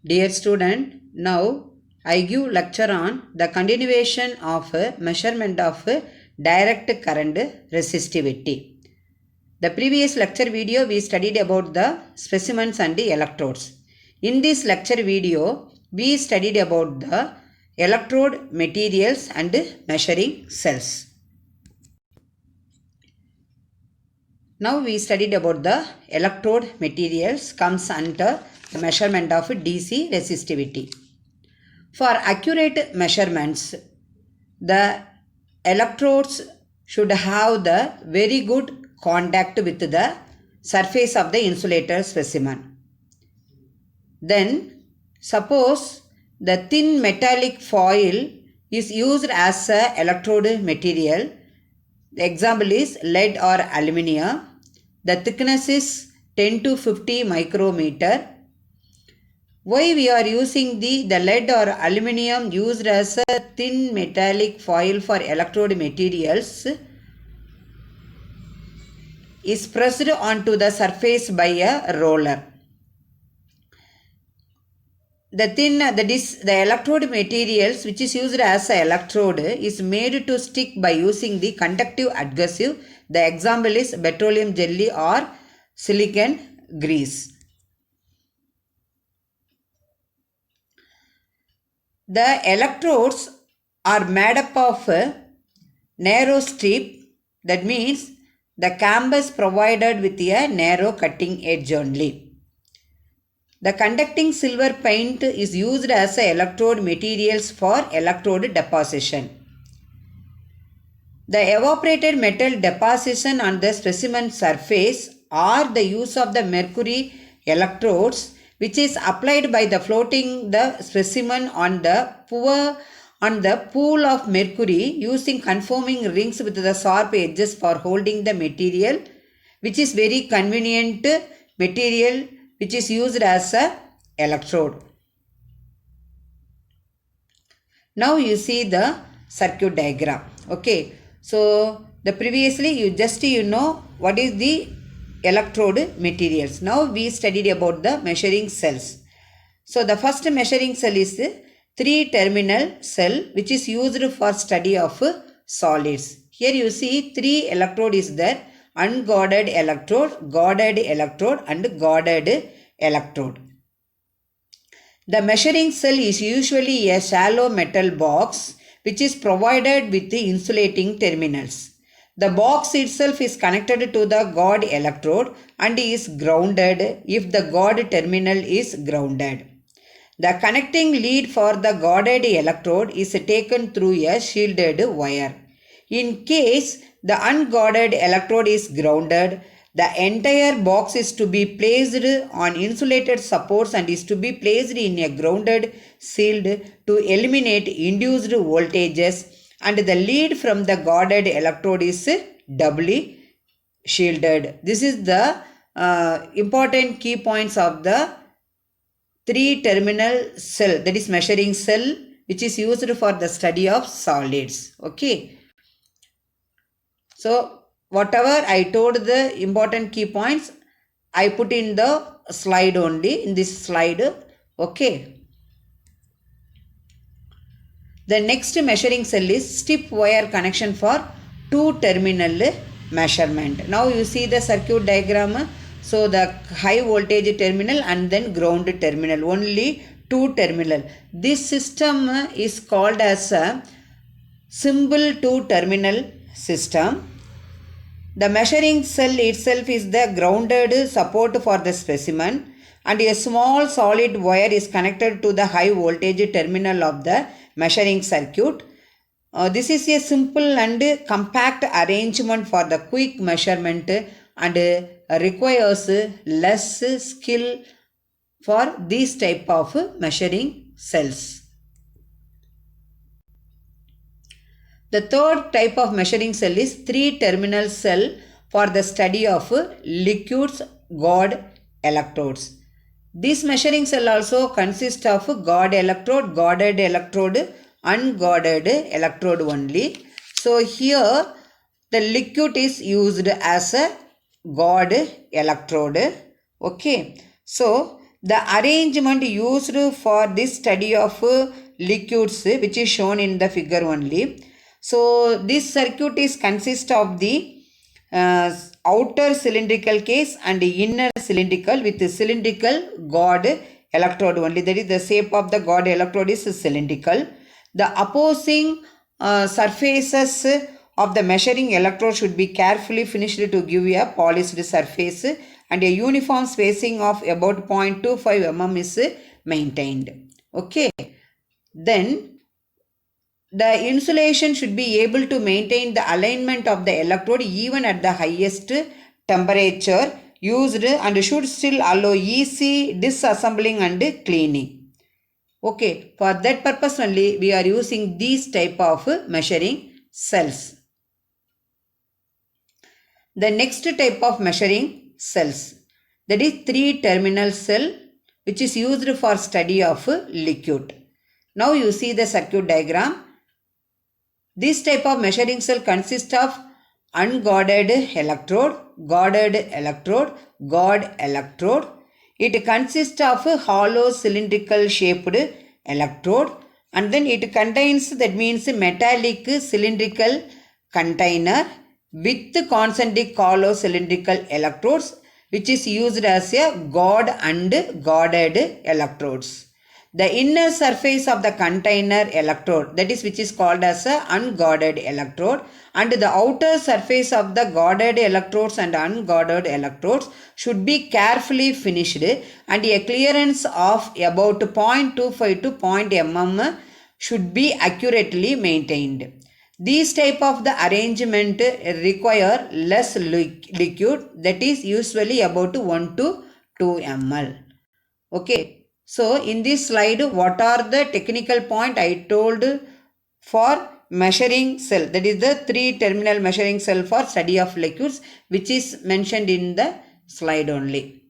Dear student, now I give lecture on the continuation of measurement of direct current resistivity. The previous lecture video we studied about the specimens and the electrodes. In this lecture video we studied about the electrode materials and measuring cells. Now we studied about the electrode materials comes under the measurement of DC resistivity. For accurate measurements, the electrodes should have the very good contact with the surface of the insulator specimen. Then suppose the thin metallic foil is used as a electrode material. The example is lead or aluminium. The thickness is 10 to 50 micrometer. Why we are using the lead or aluminium used as a thin metallic foil for electrode materials is pressed onto the surface by a roller. The electrode materials which is used as an electrode is made to stick by using the conductive adhesive. The example is petroleum jelly or silicon grease. The electrodes are made up of a narrow strip, that means the campus provided with a narrow cutting edge only. The conducting silver paint is used as a electrode materials for electrode deposition. The evaporated metal deposition on the specimen surface or the use of the mercury electrodes which is applied by the floating the specimen on the pool of mercury using conforming rings with the sharp edges for holding the material, which is very convenient material which is used as a electrode. Now you see the circuit diagram. Okay. So the previously you know what is the electrode materials. Now we studied about the measuring cells. So the first measuring cell is 3-terminal cell which is used for study of solids. Here you see 3 electrode is there: unguarded electrode, guarded electrode and guarded electrode. The measuring cell is usually a shallow metal box which is provided with the insulating terminals. The box itself is connected to the guard electrode and is grounded if the guard terminal is grounded. The connecting lead for the guarded electrode is taken through a shielded wire. In case the unguarded electrode is grounded, the entire box is to be placed on insulated supports and is to be placed in a grounded shield to eliminate induced voltages, and the lead from the guarded electrode is doubly shielded. This is the important key points of the 3-terminal cell, that is measuring cell, which is used for the study of solids. Okay. So whatever I told the important key points, I put in the slide only, in this slide. Okay. The next measuring cell is stiff wire connection for 2-terminal measurement. Now you see the circuit diagram. So the high voltage terminal and then ground terminal, only 2 terminal. This system is called as a simple 2-terminal system. The measuring cell itself is the grounded support for the specimen and a small solid wire is connected to the high voltage terminal of the measuring circuit. This is a simple and compact arrangement for the quick measurement and requires less skill for this type of measuring cells. The third type of measuring cell is 3-terminal cell for the study of liquids guard electrodes. This measuring cell also consists of guard electrode, guarded electrode, unguarded electrode only. So here the liquid is used as a guard electrode. Okay. So The arrangement used for this study of liquids, which is shown in the figure only. So this circuit is consist of the outer cylindrical case and inner cylindrical with cylindrical God electrode only. That is, the shape of the God electrode is cylindrical. The opposing surfaces of the measuring electrode should be carefully finished to give a polished surface, and a uniform spacing of about 0.25 mm is maintained. Okay. Then the insulation should be able to maintain the alignment of the electrode even at the highest temperature used, and should still allow easy disassembling and cleaning. Okay, for that purpose only we are using these type of measuring cells. The next type of measuring cells, that is 3-terminal cell, which is used for study of liquid. Now you see the circuit diagram. This type of measuring cell consists of unguarded electrode, guarded electrode, guard electrode. It consists of a hollow cylindrical shaped electrode, and then it contains, that means, metallic cylindrical container with concentric hollow cylindrical electrodes, which is used as a guard and guarded electrodes. The inner surface of the container electrode, that is, which is called as a unguarded electrode, and the outer surface of the guarded electrodes and unguarded electrodes should be carefully finished, and a clearance of about 0.25 to 0.0 mm should be accurately maintained. These type of the arrangement require less liquid, that is usually about 1 to 2 ml. Okay. So in this slide, what are the technical point I told for measuring cell, that is the 3-terminal measuring cell for study of liquids, which is mentioned in the slide only.